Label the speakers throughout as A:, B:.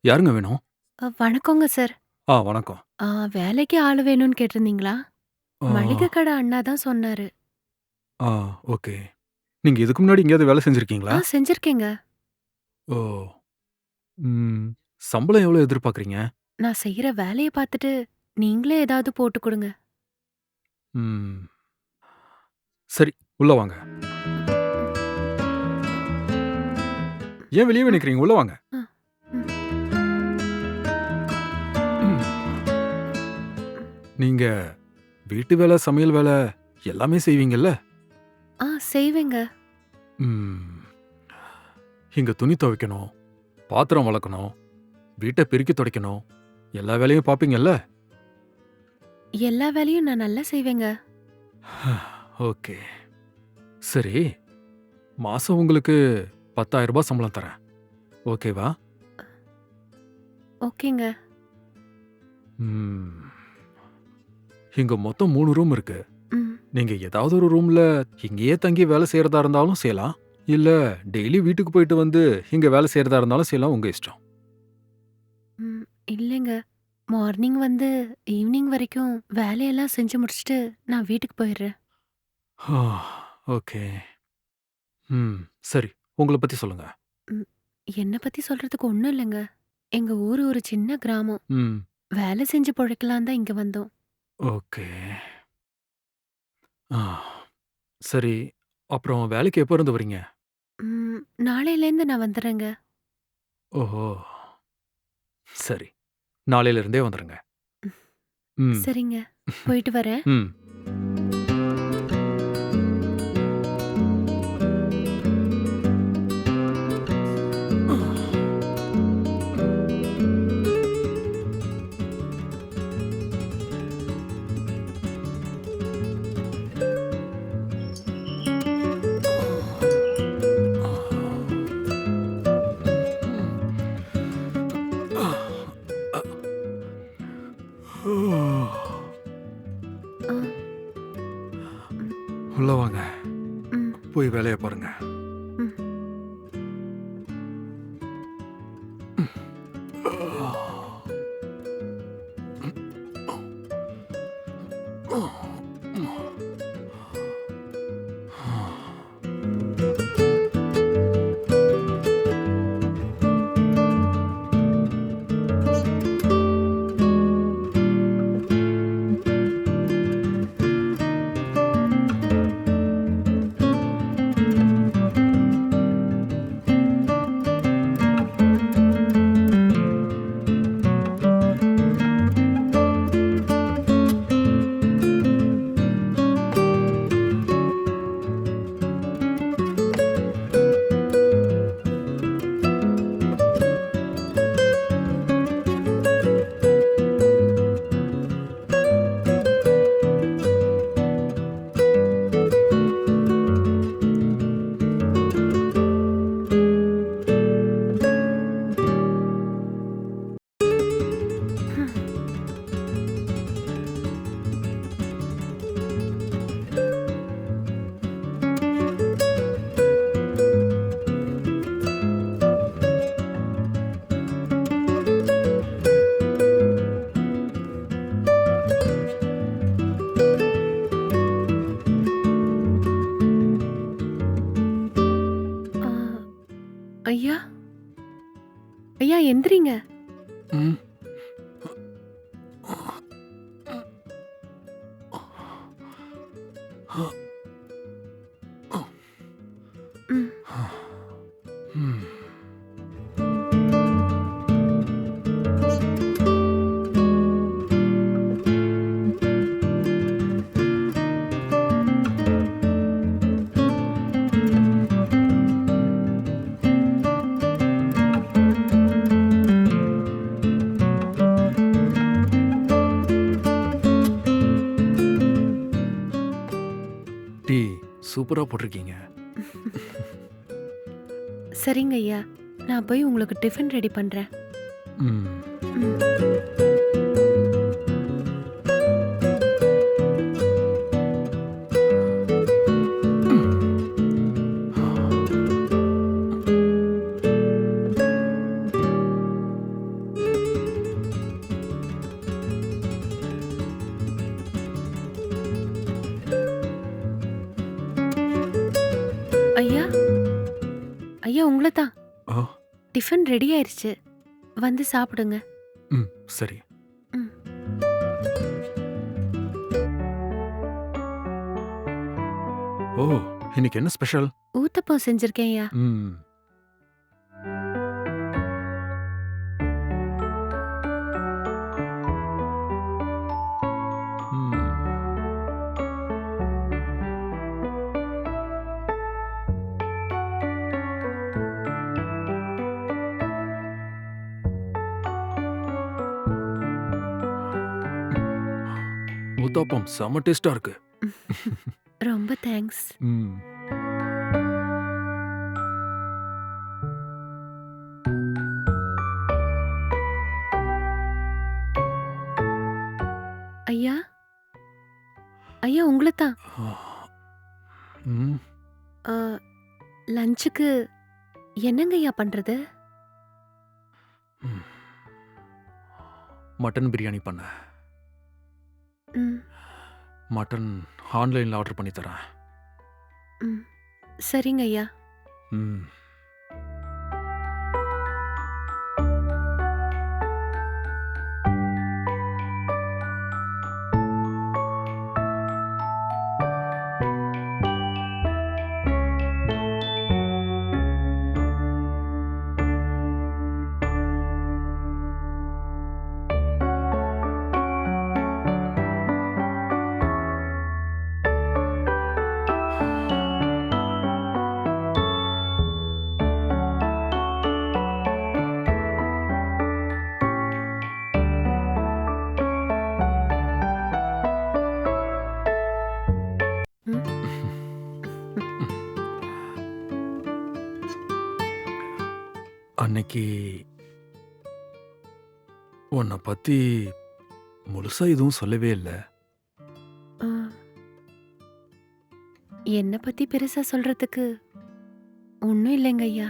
A: யாருங்க வேணும்?
B: வணக்கங்க சார்.
A: வணக்கம்.
B: ஆ வேலைக்கு ஆளு வேணும்னு கேட்டிருந்தீங்களா?
A: ஆ,
B: மளிகை கடை அண்ணா தான் சொன்னாரு.
A: ஆ ஓகே. நீங்க இதுக்கு முன்னாடி எங்கேயாவது வேலை செஞ்சிருக்கீங்களா?
B: செஞ்சிருக்கேங்க.
A: ஓ! ம். சம்பளம் எவ்வளோ எதிர்பார்க்குறீங்க?
B: நான் செய்யற வேலைய பார்த்துட்டு நீங்களே ஏதாவது போட்டு குடுங்க.
A: ம். சரி, உள்ள வாங்க.
B: ம்,
A: ஏன் வெளியவே
B: ம்,
A: நிக்கிறீங்க? உள்ள வாங்க.
B: ம், ம்,
A: ம்.
B: ம்.
A: நீங்க வீட்டு வேலை, சமையல் வேலை எல்லாமே செய்வீங்கல்ல?
B: செய்வேங்க.
A: ம். இங்க துணி துவைக்கணும், பாத்திரம் வெளக்கணும், வீட்ட பெருக்கி துடைக்கணும், எல்லா வேலையும் பார்ப்பீங்கல்ல?
B: எல்லா வேலையும் நான் நல்லா செய்வேங்க.
A: ஓகே. சரி, மாசம் உங்களுக்கு ரூ. 10,000 சம்பளம் தரேன். ஓகேவா?
B: ஓகேங்க.
A: ம். இங்க மொத்தம் 3 ரூம் இருக்கு.
B: ம்,
A: நீங்க ஏதாவது ஒரு ரூம்ல இங்கேயே தங்கி வேலை செய்றதா இருந்தாலும் செய்யலாம். இல்ல டெய்லி வீட்டுக்கு போயிட்டு வந்து இங்க வேலை செய்றதா இருந்தாலும் செய்யலாம். உங்க இஷ்டம்.
B: ம். இல்லைங்க. மார்னிங் வந்து ஈவினிங் வரைக்கும் வேலையெல்லாம் செஞ்சு முடிச்சுட்டு நான் வீட்டுக்கு போயிடுறேன்.
A: ஆ, ஓகே. ம். சரி. உங்கள பத்தி சொல்லுங்க.
B: ம். என்ன பத்தி சொல்றதுக்கு ஒண்ணும் இல்லங்க. எங்க ஊரு ஒரு சின்ன கிராமம்.
A: ம்.
B: வேலை செஞ்சு பொழைக்கலாம் தான் இங்க வந்தோம்.
A: ஓகே. ஆ. சரி. அப்புறம் வேலைக்கு எப்ப இருந்து வரீங்க?
B: நாளையிலேருந்து நான் வந்துர்றேங்க.
A: ஓஹோ! சரி. நாளையில இருந்தே வந்துருங்க. ம்.
B: சரிங்க. போயிட்டு வரேன்.
A: ம்.
B: ஆ, ம்,
A: உள்ள வாங்க.
B: ம்,
A: போய் வேலைய பாருங்க.
B: ம். ஆ, ஐயா! ஐயா எந்திரிங்க.
A: ம்.
B: ம்.
A: ம். டீ சூப்பரா போட்டிருக்கீங்க.
B: சரிங்க ஐயா. நான் போய் உங்களுக்கு டிஃபன் ரெடி பண்றேன்.
A: ம்.
B: ம். ஐயா ஐயா உங்களை தான்.
A: ஆ,
B: டிஃபன் ரெடி ஆயிருச்சு, வந்து சாப்பிடுங்க.
A: ம், சரி.
B: ம்.
A: ஓ, இன்னைக்கு என்ன ஸ்பெஷல்?
B: ஊத்தப்பம் செஞ்சிருக்கேன் ஐயா.
A: ம். ம். ஊத்தாப்பம் செம டேஸ்டா இருக்கு.
B: ரொம்ப தேங்க்ஸ்.
A: ம்.
B: ஐயா ஐயா உங்களை தான்.
A: ம்.
B: லஞ்சுக்கு என்னங்க ஐயா பண்றது?
A: ம். மட்டன் பிரியாணி பண்ணேன்.
B: ம்,
A: மட்டன் ஆன்லைன்ல ஆர்டர் பண்ணி தரேன்.
B: ம். சரிங்க ஐயா.
A: ம்.
B: ம்.
A: அன்னைக்கு உன்னை பத்தி முழுசா எதுவும் சொல்லவே இல்ல.
B: ஆ, என்னை பத்தி பெருசா சொல்றதுக்கு ஒன்றும் இல்லைங்க ஐயா.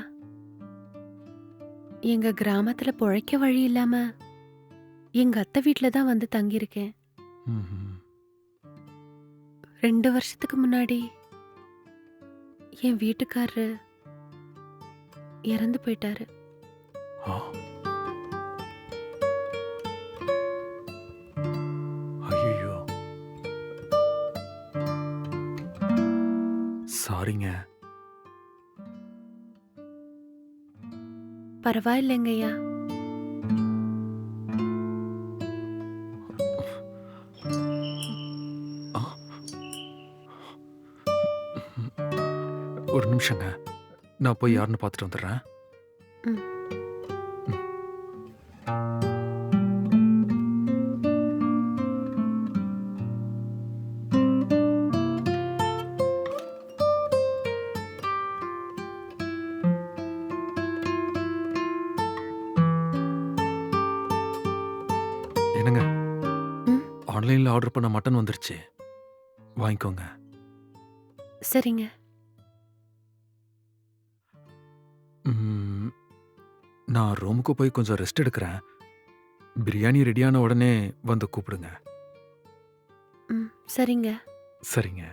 B: எங்க கிராமத்துல பொழைக்க வழி இல்லாம எங்க அத்தை வீட்டில் தான் வந்து தங்கியிருக்கேன்.
A: ம்ஹும்.
B: 2 வருஷத்துக்கு முன்னாடி என் வீட்டுக்காரரு இறந்து போயிட்டாரு.
A: ஆ. ஐயையோ. சாரிங்க.
B: பரவாயில்லைங்க ஐயா.
A: ஆ. ஒரு நிமிஷங்க. நான் போய்
B: ம்,
A: யாருன்னு பார்த்துட்டு வந்துடுறேன்.
B: ம்.
A: ம். என்னங்க,
B: ம்.
A: ஆன்லைன்ல ஆர்டர் பண்ண மட்டன் வந்துருச்சு. வாங்கிக்கோங்க.
B: சரிங்க.
A: ம், நான் ரூமுக்கு போய் கொஞ்சம் ரெஸ்ட் எடுக்கிறேன். பிரியாணி ரெடியான உடனே வந்து கூப்பிடுங்க.
B: ம். சரிங்க.
A: சரிங்க.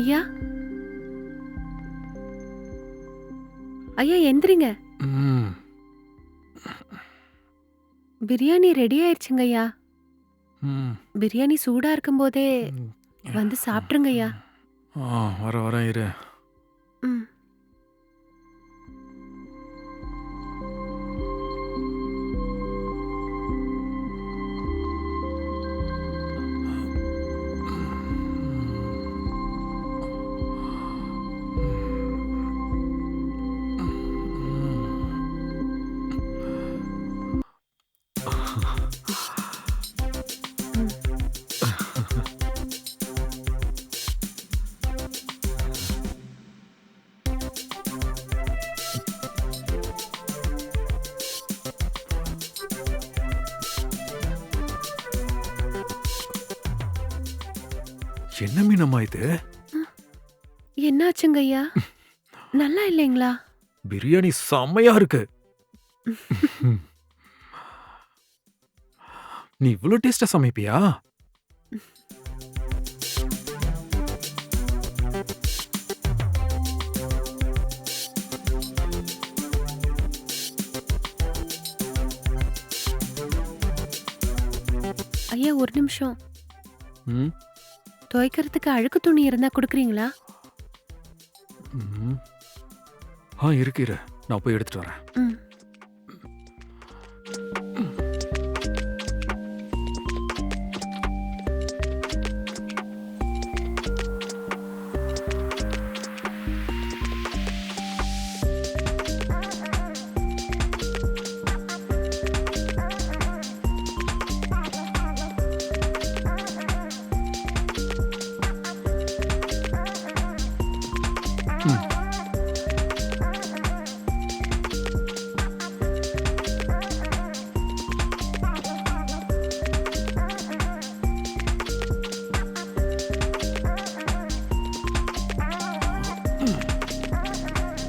B: ஐயா ஐயா எந்திரிங்க.
A: ம்.
B: பிரியாணி ரெடி ஆயிருச்சுங்க ஐயா.
A: ம்.
B: பிரியாணி சூடா இருக்கும்போதே
A: ம்.
B: வந்து சாப்பிட்ருங்க ஐயா.
A: வரேன் இரு.
B: ம். ம்.
A: என்ன மீனம்மா இது?
B: ம். என்னாச்சுங்க ஐயா? நல்லா இல்லைங்களா?
A: பிரியாணி செம்மையா இருக்கு. ம். நீ இவ்ளோ டேஸ்ட்டா சமைப்பியா?
B: ஐயா ஒரு நிமிஷம்.
A: ம்.
B: துவைக்கிறதுக்கு அழுக்கு துணி இருந்தா குடுக்குறீங்களா?
A: ம். இருக்கு இரு. நான் போய் எடுத்துட்டு வரேன்.
B: ம்.
A: ம். ம்.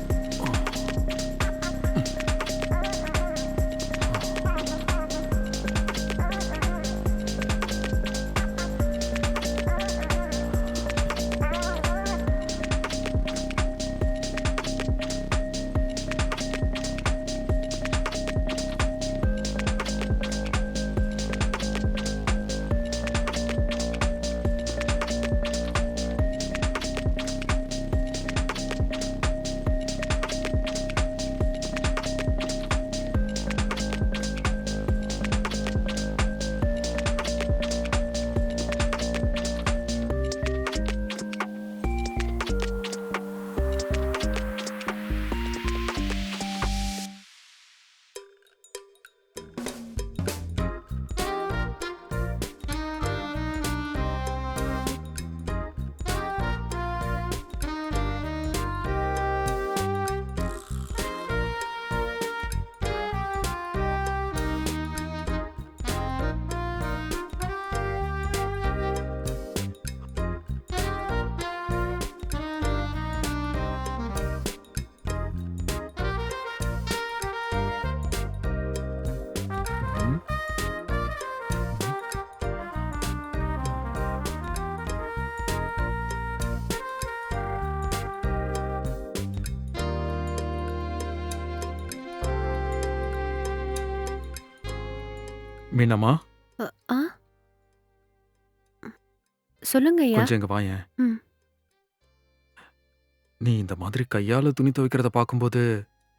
A: மீனம்மா,
B: அ ஆ சொல்லுங்க ஐயா.
A: கொஞ்சம் இங்க வாயேன்.
B: ம்.
A: நீ இந்த மாதிரி கையால துணி துவைக்கிறத பார்க்கும்போது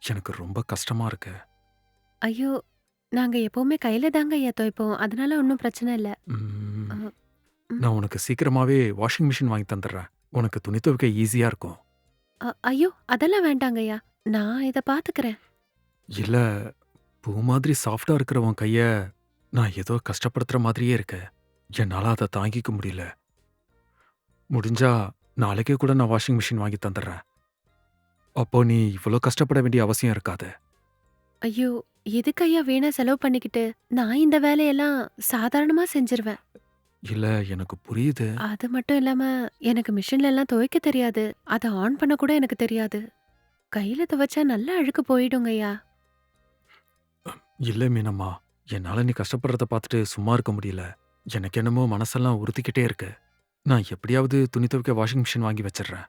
A: எனக்கு ரொம்ப கஷ்டமா இருக்கு.
B: ஐயோ! நாங்க எப்பவுமே கையில தாங்க ஐயா துவைப்போம். அதனால ஒண்ணும் பிரச்சனை இல்ல.
A: ம்.
B: அ ம்.
A: நான் உனக்கு சீக்கிரமாவே வாஷிங் மிஷின் வாங்கி தந்துடுறேன். உனக்கு துணி துவைக்க ஈஸியா இருக்கும்.
B: ஐயோ! அதெல்லாம் வேண்டாங்க ஐயா. நான் இத பாத்துக்கிறேன்.
A: இல்ல, பூ மாதிரி சாஃப்ட்டா இருக்கிற உன் கைய நான் ஏதோ கஷ்டப்படுத்துற மாதிரியே இருக்கு. என்னால அத தாங்கிக்க முடியல. முடிஞ்சா நாளைக்கே கூட நான் வாஷிங் மிஷின் வாங்கி தந்துடுறேன். அப்போ நீ இவ்ளோ கஷ்டப்பட வேண்டிய அவசியம் இருக்காது.
B: ஐயோ! எதுக்கு ஐயா வீணா செலவு பண்ணிக்கிட்டு? நான் இந்த வேலையெல்லாம் சாதாரணமா செஞ்சுருவேன்.
A: இல்ல, எனக்கு புரியுது.
B: அது மட்டும் இல்லாம எனக்கு மிஷின்லலாம் துவைக்க தெரியாது. அத ஆன் பண்ண கூட எனக்கு தெரியாது. கையில துவைச்சா நல்லா அழுக்கு போயிடுங்கய்யா.
A: இல்ல மீனம்மா, என்னால நீ கஷ்டப்படுறத பார்த்துட்டு சும்மா இருக்க முடியல. எனக்கு என்னமோ மனசெல்லாம் உறுத்திக்கிட்டே இருக்கு. நான் எப்படியாவது துணி துவைக்க வாஷிங் மிஷின் வாங்கி வச்சிடுறேன்.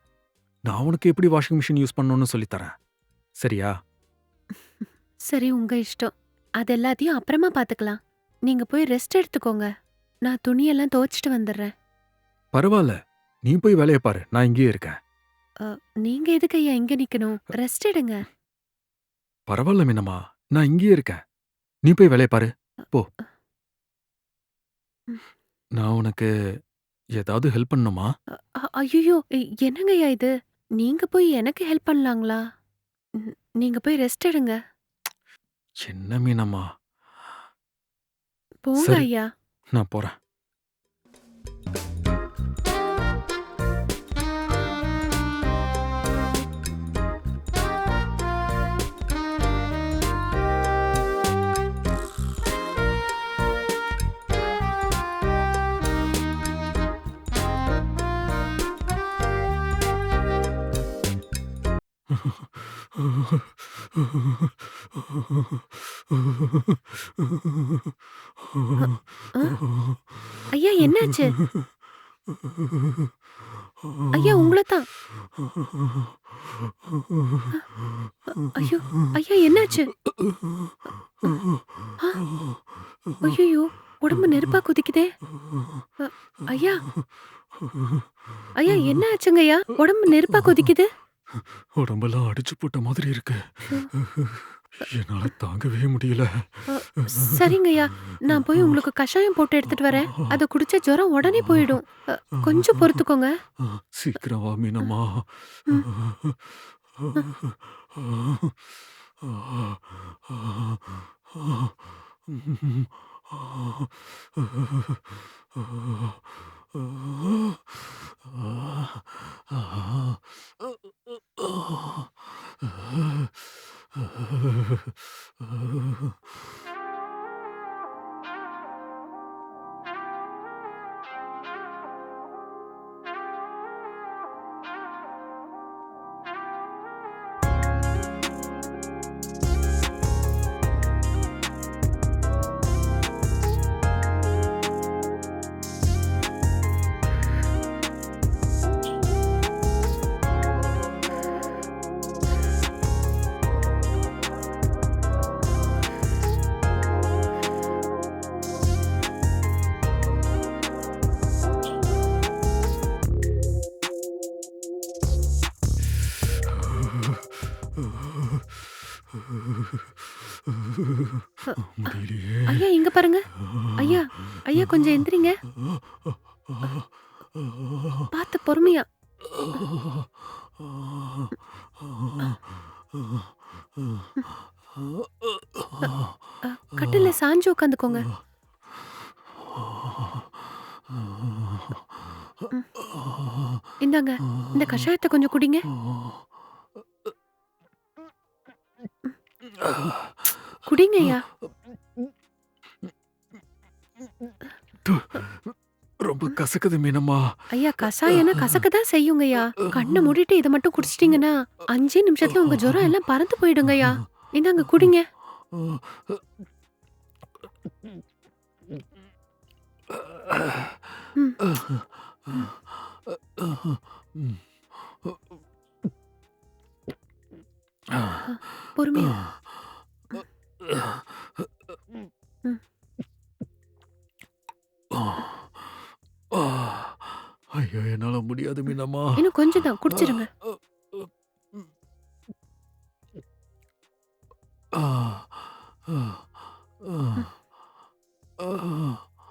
A: நான் உனக்கு எப்படி வாஷிங் மிஷின் யூஸ் பண்ணணும்னு சொல்லித் தரேன். சரியா?
B: சரி, உங்க இஷ்டம். அது எல்லாத்தையும் அப்புறமா பாத்துக்கலாம். நீங்க போய் ரெஸ்ட் எடுத்துக்கோங்க. நான் துணியெல்லாம் துவைச்சிட்டு வந்துடுறேன்.
A: பரவால்ல. நீ போய் வேலைய பாரு. நான் இங்கேயே இருக்கேன்.
B: அ, நீங்க எதுக்கு ஐயா இங்க நிக்கணும்? ரெஸ்ட் எடுங்க.
A: பரவால்ல மீனம்மா. நான் இங்கேயே இருக்கேன். நீ போய் வேலைய பாரு. போ.
B: ம்.
A: நான் உனக்கு ஏதாவது ஹெல்ப் பண்ணணுமா?
B: ஐயோ! என்னங்க ஐயா இது? நீங்க போய் எனக்கு ஹெல்ப் பண்ணலாங்களா? நீங்க போய் ரெஸ்ட் எடுங்க.
A: என்ன மீனம்மா?
B: போங்க
A: சரி,
B: ஐயா.
A: நான் போறேன்.
B: அ, ஐயா என்னாச்சு? ஐயா உங்கள தான். ஐயோ! ஐயா என்னாச்சு? அ, ஐயையோ! உடம்பு நெருப்பா கொதிக்குதே! அ, ஐயா! ஐயா என்ன ஆச்சுங்கய்யா? உடம்பு நெருப்பா கொதிக்குது.
A: உடம்பெல்லாம் அடிச்சு போட்ட மாதிரி இருக்கு.
B: ஐயோ!
A: என்னால தாங்கவே முடியல.
B: அ, சரிங்கய்யா. நான் போய் உங்களுக்கு கஷாயம் போட்டு எடுத்துட்டு வரேன். அத குடிச்சா ஜுரம் உடனே போயிடும். கொஞ்சம் பொறுத்துக்கோங்க.
A: சீக்கிரம் வா மீனம்மா.
B: ம். அ,
A: முடியலையே.
B: ஐயா இங்க பாருங்க. ஐயா, ஐயா கொஞ்சம் எந்திரிங்க. பார்த்து பொறுமையா. அ, கட்டில்ல சாஞ்சு உட்காந்துக்கோங்க. ம். இந்தாங்க. இந்த கஷாயத்த கொஞ்சம் குடிங்க. குடிங்கய்யா.
A: ரொம்ப கசக்குது மீனம்மா.
B: ஐயா கசாயம்னா கசக்க தான் செய்யுங்கய்யா. கண்ண மூடிட்டு இத மட்டும் குடிச்சிட்டீங்கன்னா 5 நிமிஷத்துல உங்க ஜுரம் எல்லாம் பறந்து போயிடுங்கய்யா. இந்தாங்க குடிங்க. ம். பொறுமையா. ம்.
A: ஐயோ என்னால முடியாது மீனம்மா.
B: இன்னும் கொஞ்சம் தான் குடிச்சிருங்க.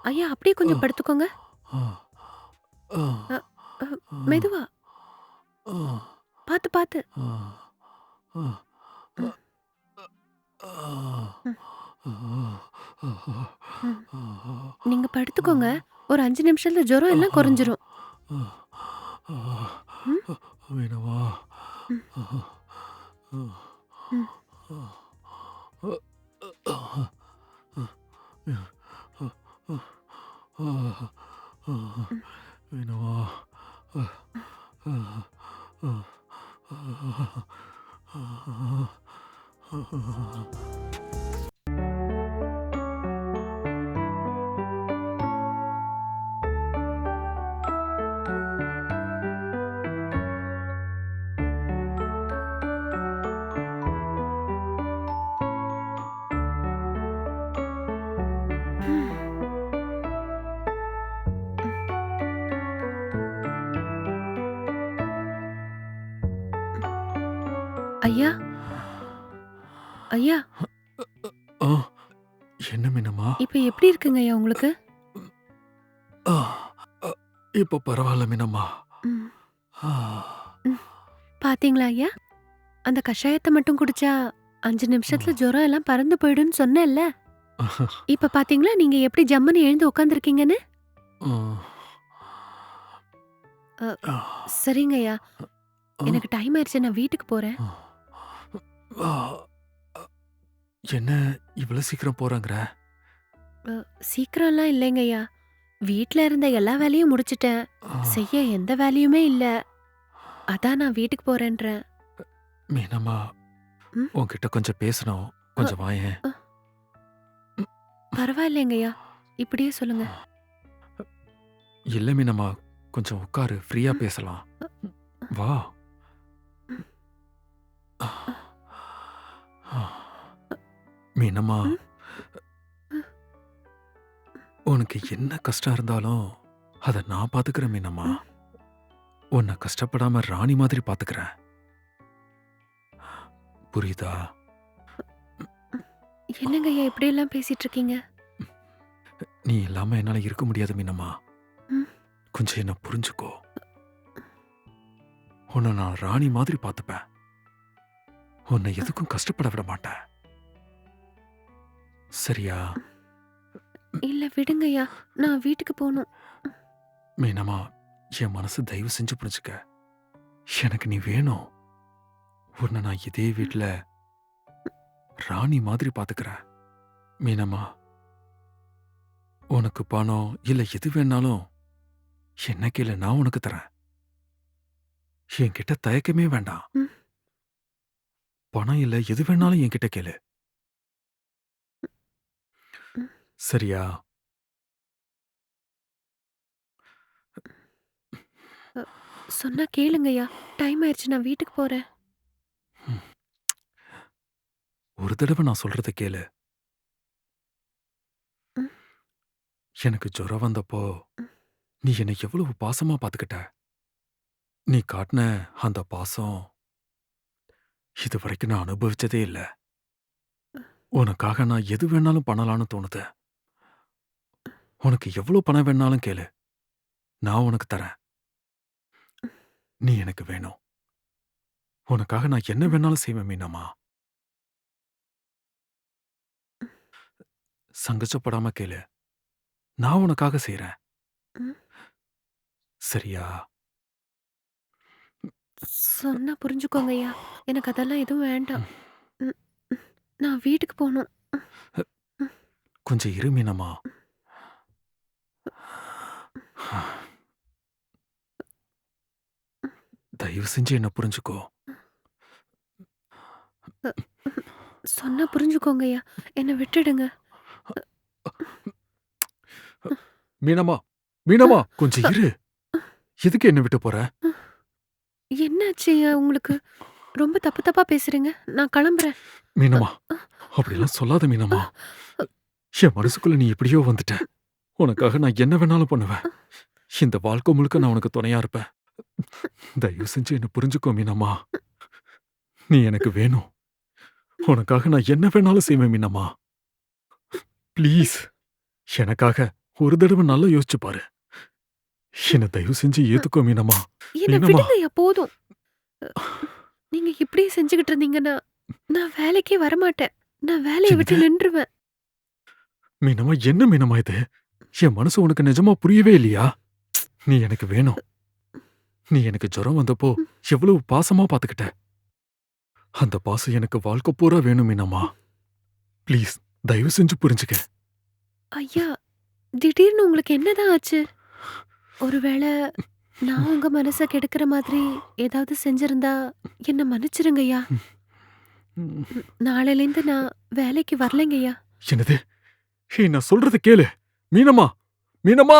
B: ஐயா அப்படியே கொஞ்சம் படுத்துக்கோங்க. அ, அ, மெதுவா. பாத்து பாத்து. ம். ம். நீங்க படுத்துக்கோங்க. ஒரு 5 நிமிஷத்துல ஜுரம் எல்லாம் குறைஞ்சிரும். ம்.
A: மீனம்மா.
B: ம். ம். ம்.
A: மீனம்மா.
B: ஐயா ஐயா
A: ஆ, என்ன மீனம்மா?
B: இப்ப எப்படி இருக்குங்க ஐயா உங்களுக்கு?
A: ஆ, அ, இப்ப பரவாயில்ல மீனம்மா.
B: ம்,
A: ஆ,
B: ம். பாத்தீங்களா ஐயா? அந்த கஷாயத்த மட்டும் குடிச்சா 5 நிமிஷத்துல ஜுரம் எல்லாம் பறந்து போயிடும்னு சொன்னேன்ல. இப்ப பாத்தீங்களா நீங்க எப்படி ஜம்முன்னு எழுந்து உட்காந்துருக்கீங்கன்னு?
A: ஆ,
B: அ,
A: ஆ,
B: சரிங்க ஐயா.
A: ஆ,
B: எனக்கு டைம் ஆயிருச்சு. நான் வீட்டுக்கு போறேன்.
A: ஆ, என்ன இவ்வளவு சீக்கிரம் போறாங்கற?
B: அ, சீக்கிரம்லாம் இல்லைங்க ஐயா. வீட்ல இருந்த எல்லா வேலையும் முடிச்சுட்டேன்.
A: ஆ,
B: செய்ய எந்த வேலையுமே இல்ல. அதான் நான் வீட்டுக்கு போறேன்றேன்.
A: மீனம்மா,
B: ம்.
A: உன்கிட்ட கொஞ்சம் பேசணும்.
B: அ,
A: கொஞ்சம் வாயேன்.
B: அ, பரவாயில்லைங்க ஐயா. இப்படியே சொல்லுங்க.
A: இல்ல மீனம்மா, கொஞ்சம் உட்காரு. ஃப்ரீயா
B: ம்,
A: பேசலாம்.
B: அ,
A: வா.
B: ம்,
A: ஆ, மீனம்மா,
B: ம், ம்.
A: உனக்கு என்ன கஷ்டம் இருந்தாலும் அத நான் பாத்துக்கிறேன் மீனம்மா.
B: ம்.
A: உன்னை கஷ்டப்படாம ராணி மாதிரி பாத்துக்கிறேன். புரியுதா?
B: என்னங்க ஐயா இப்படியெல்லாம் பேசிட்டு இருக்கீங்க?
A: நீ இல்லாம என்னால இருக்க முடியாது மீனம்மா.
B: ம்.
A: கொஞ்சம் என்ன புரிஞ்சுக்கோ. உன்னை நான் ராணி மாதிரி பாத்துப்பேன். உன்னை எதுக்கும் கஷ்டப்பட விட மாட்டேன். சரியா?
B: இல்ல விடுங்க ஐயா. நான் வீட்டுக்கு போணும்.
A: மீனம்மா, என் மனசு தயவு செஞ்சு புரிஞ்சுக்க. எனக்கு நீ வேணும். உன்னை நான் இதே வீட்ல ராணி மாதிரி பாத்துக்கிறேன். மீனம்மா, உனக்கு பணம் இல்ல எது வேணாலும் என்ன கேளு, நான் உனக்கு தரேன். என்கிட்ட தயக்கமே வேண்டாம்.
B: ம்,
A: பணம் இல்ல எது வேணாலும் என்கிட்ட கேளு.
B: ம்.
A: சரியா?
B: அ, சொன்னா கேளுங்க ஐயா. டைம் ஆயிருச்சு. நான் வீட்டுக்கு போறேன்.
A: ம். ஒரு தடவை நான் சொல்றத கேளு.
B: ம்,
A: எனக்கு ஜுரம் வந்தப்போ
B: ம்,
A: நீ என்னை எவ்வளவு பாசமா பாத்துக்கிட்ட. நீ காட்டின அந்த பாசம் இதுவரைக்கும் நான் அனுபவிச்சதே இல்ல. உனக்காக நான் எது வேணாலும் பண்ணலான்னு தோணுது. உனக்கு எவ்வளவு பணம் வேணாலும் கேளு, நான் உனக்கு தரேன். நீ எனக்கு வேணும். உனக்காக நான் என்ன
B: ம்,
A: வேணாலும் செய்வேன் மீனம்மா. சங்கச்சப்படாம கேளு, நான் உனக்காக செய்றேன்.
B: ம்.
A: சரியா?
B: சொன்னா புரிஞ்சுக்கோங்க ஐயா. எனக்கு அதெல்லாம் எதுவும் வேண்டாம்.
A: ம்.
B: ம், ம். நான் வீட்டுக்கு போணும். ம்,
A: கொஞ்சம் இரு மீனம்மா. தயவு செஞ்சு என்ன புரிஞ்சுக்கோ.
B: அ, சொன்னா புரிஞ்சுக்கோங்க ஐயா. என்ன விட்டுடுங்க.
A: மீனம்மா, மீனம்மா, கொஞ்சம் இரு. எதுக்கு என்ன விட்டு போற?
B: என்னாச்சு ஐயா உங்களுக்கு? ரொம்ப தப்பு தப்பா பேசுறீங்க. நான் கிளம்புறேன். அ,
A: மீனம்மா,
B: அ,
A: அப்படிலாம் சொல்லாத
B: அ,
A: மீனம்மா.
B: அ,
A: என் மனசுக்குள்ள நீ எப்படியோ வந்துட்ட. உனக்காக நான் என்ன வேணாலும் பண்ணுவேன். இந்த வாழ்க்கை முழுக்க நான் உனக்கு துணையா இருப்பேன். தயவு செஞ்சு என்ன புரிஞ்சுக்கோ மீனம்மா. நீ எனக்கு வேணும். உனக்காக நான் என்ன வேணாலும் செய்வேன் மீனம்மா. ப்ளீஸ், எனக்காக ஒரு தடவை நல்லா யோசிச்சு பாரு. என்ன தயவு செஞ்சு
B: அ,
A: ஏத்துக்கோ மீனம்மா.
B: என்ன
A: மீனம்மா,
B: விடுங்க ஐயா போதும். அ, நீங்க இப்படியே செஞ்சுகிட்டு இருந்தீங்கன்னா, நான் வேலைக்கே வரமாட்டேன். நான் வேலைய
A: என்னது?
B: விட்டு நின்றுவேன்.
A: மீனம்மா, என்ன மீனம்மா இது? என் மனசு உனக்கு நிஜமா புரியவே இல்லையா? நீ எனக்கு வேணும். நீ எனக்கு ஜுரம் வந்தப்போ
B: ம்,
A: எவ்வளவு பாசமா பாத்துக்கிட்ட. அந்த பாசம் எனக்கு வாழ்க்கை பூரா வேணும் மீனம்மா.
B: ம்.
A: ப்ளீஸ், தயவு செஞ்சு புரிஞ்சுக்க.
B: ஐயா, திடீர்னு உங்களுக்கு என்னதான் ஆச்சு? ஒருவேள நான் உங்க மனச கெடுக்கிற மாதிரி ஏதாவது செஞ்சிருந்தா என்ன மன்னிச்சிருங்கய்யா.
A: ம்.
B: நாளையிலேருந்து நான் வேலைக்கு வரலைங்கய்யா.
A: என்னது? ஹே, நான் சொல்றத கேளு. மீனம்மா, மீனம்மா!